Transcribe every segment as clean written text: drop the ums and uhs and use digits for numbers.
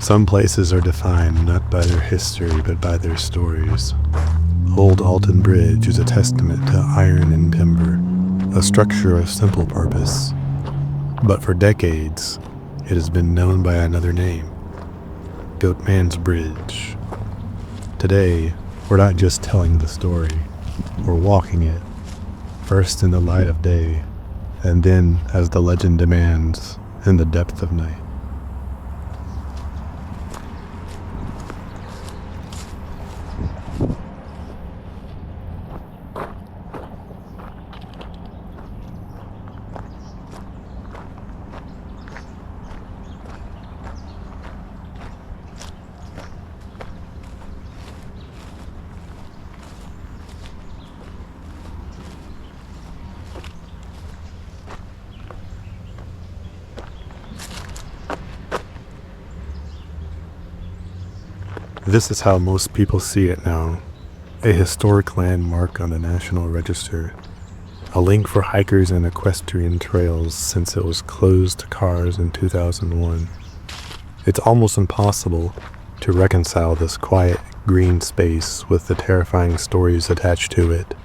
Some places are defined not by their history but by their stories. Old Alton Bridge is a testament to iron and timber, a structure of simple purpose. But for decades, it has been known by another name, Goatman's Bridge. Today, we're not just telling the story, we're walking it, first in the light of day, and then, as the legend demands, in the depth of night. This is how most people see it now, a historic landmark on the National Register, a link for hikers and equestrian trails since it was closed to cars in 2001. It's almost impossible to reconcile this quiet green space with the terrifying stories attached to it.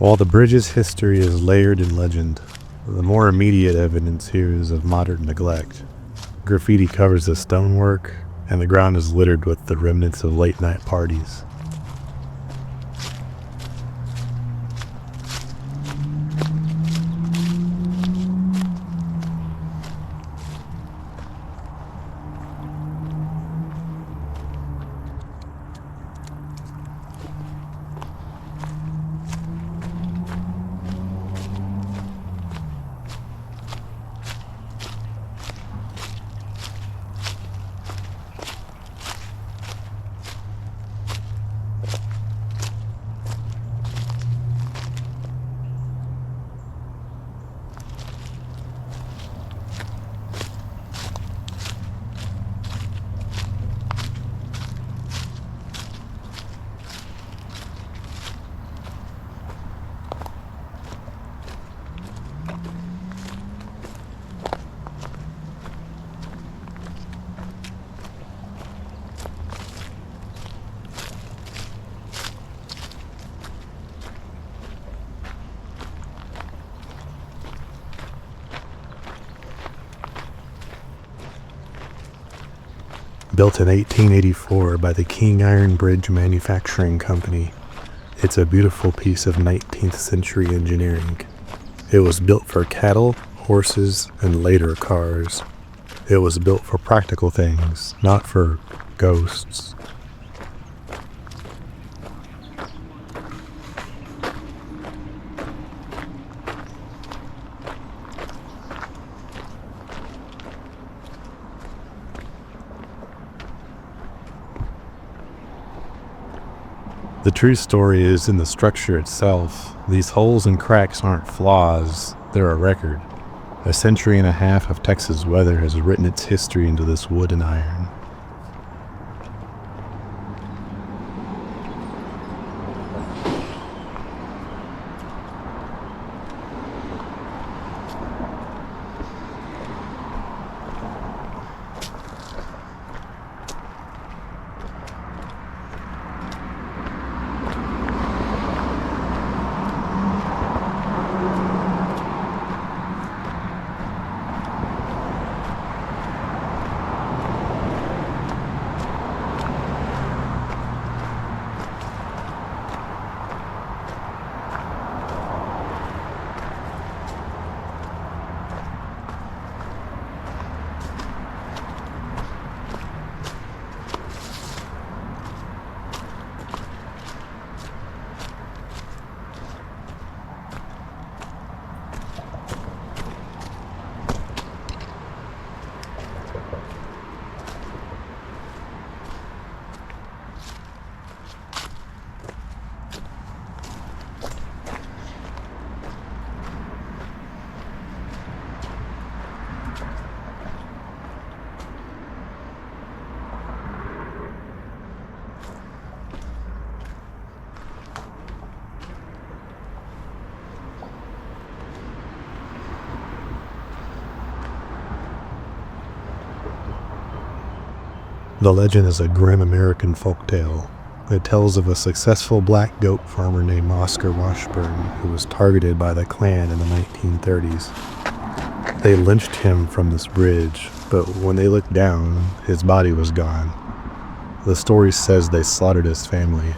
While the bridge's history is layered in legend, the more immediate evidence here is of modern neglect. Graffiti covers the stonework, and the ground is littered with the remnants of late-night parties. Built in 1884 by the King Iron Bridge Manufacturing Company, it's a beautiful piece of 19th century engineering. It was built for cattle, horses, and later cars. It was built for practical things, not for ghosts. The true story is in the structure itself. These holes and cracks aren't flaws, they're a record. A century and a half of Texas weather has written its history into this wood and iron. The legend is a grim American folktale. It tells of a successful black goat farmer named Oscar Washburn who was targeted by the Klan in the 1930s. They lynched him from this bridge, but when they looked down, his body was gone. The story says they slaughtered his family.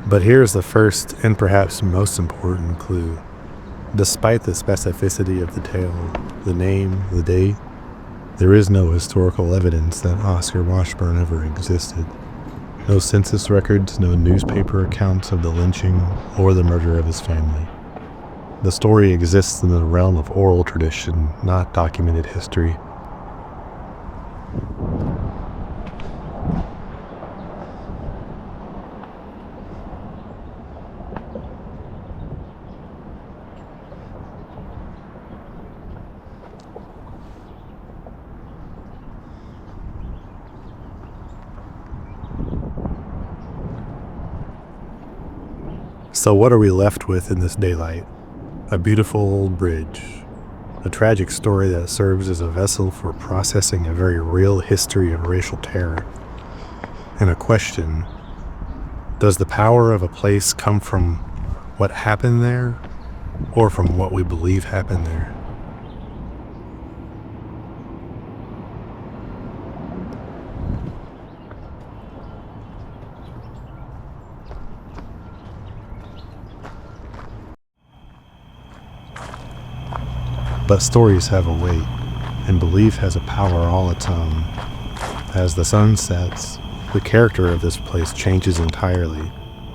But here's the first and perhaps most important clue. Despite the specificity of the tale, the name, the date, there is no historical evidence that Oscar Washburn ever existed. No census records, no newspaper accounts of the lynching or the murder of his family. The story exists in the realm of oral tradition, not documented history. So what are we left with in this daylight? A beautiful old bridge. A tragic story that serves as a vessel for processing a very real history of racial terror. And a question: does the power of a place come from what happened there, or from what we believe happened there? But stories have a weight, and belief has a power all its own. As the sun sets, the character of this place changes entirely.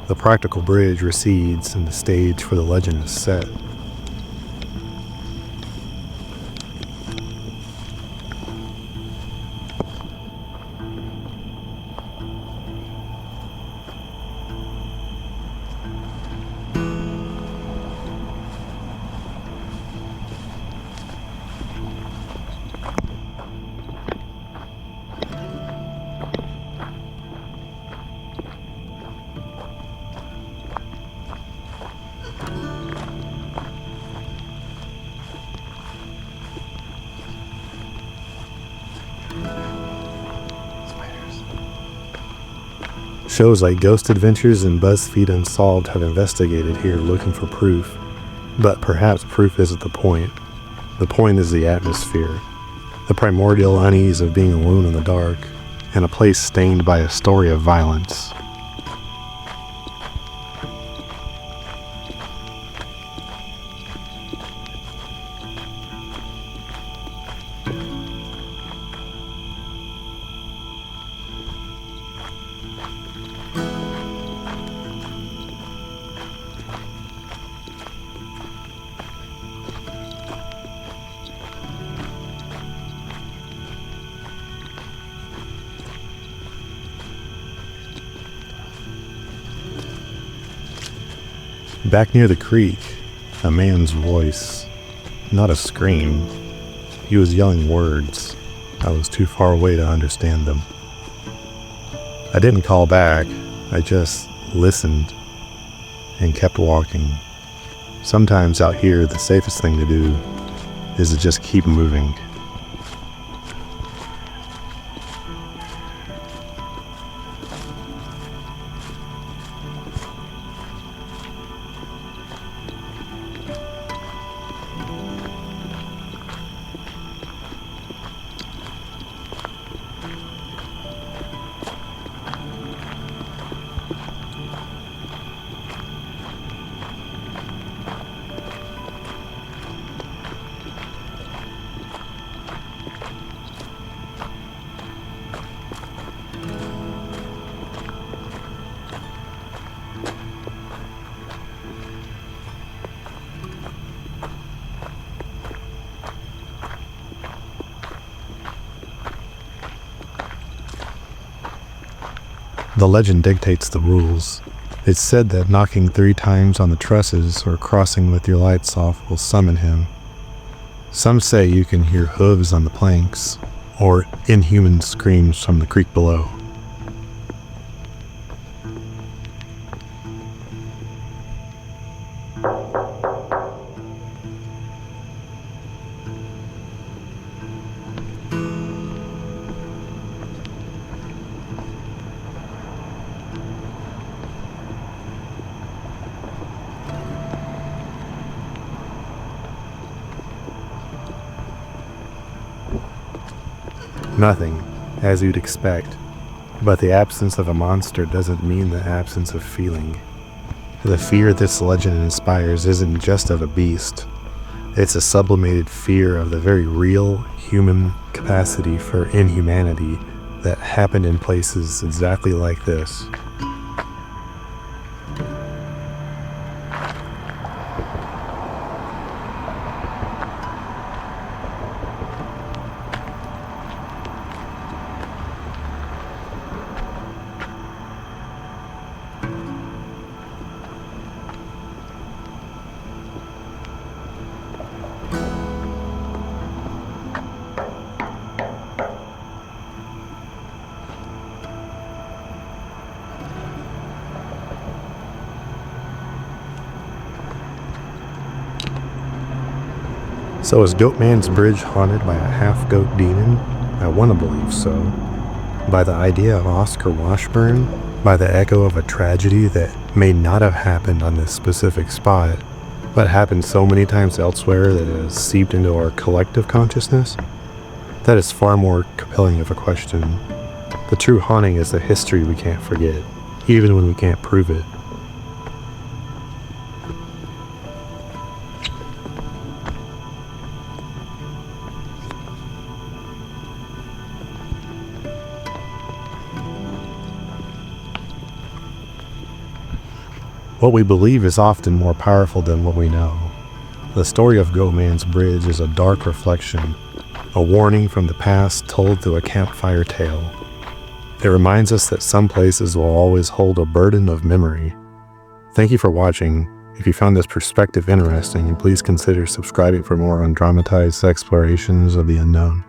The practical bridge recedes, and the stage for the legend is set. Shows like Ghost Adventures and BuzzFeed Unsolved have investigated here looking for proof, but perhaps proof isn't the point. The point is the atmosphere, the primordial unease of being alone in the dark, and a place stained by a story of violence. Back near the creek, a man's voice. Not a scream. He was yelling words. I was too far away to understand them. I didn't call back. I just listened and kept walking. Sometimes out here, the safest thing to do is to just keep moving. The legend dictates the rules. It's said that knocking 3 times on the trusses or crossing with your lights off will summon him. Some say you can hear hooves on the planks, or inhuman screams from the creek below. Nothing, as you'd expect, but the absence of a monster doesn't mean the absence of feeling. The fear this legend inspires isn't just of a beast. It's a sublimated fear of the very real human capacity for inhumanity that happened in places exactly like this. So is Goatman's Bridge haunted by a half-goat demon? I want to believe so. By the idea of Oscar Washburn? By the echo of a tragedy that may not have happened on this specific spot, but happened so many times elsewhere that it has seeped into our collective consciousness? That is far more compelling of a question. The true haunting is the history we can't forget, even when we can't prove it. What we believe is often more powerful than what we know. The story of Goatman's Bridge is a dark reflection, a warning from the past told through a campfire tale. It reminds us that some places will always hold a burden of memory. Thank you for watching. If you found this perspective interesting, please consider subscribing for more undramatized explorations of the unknown.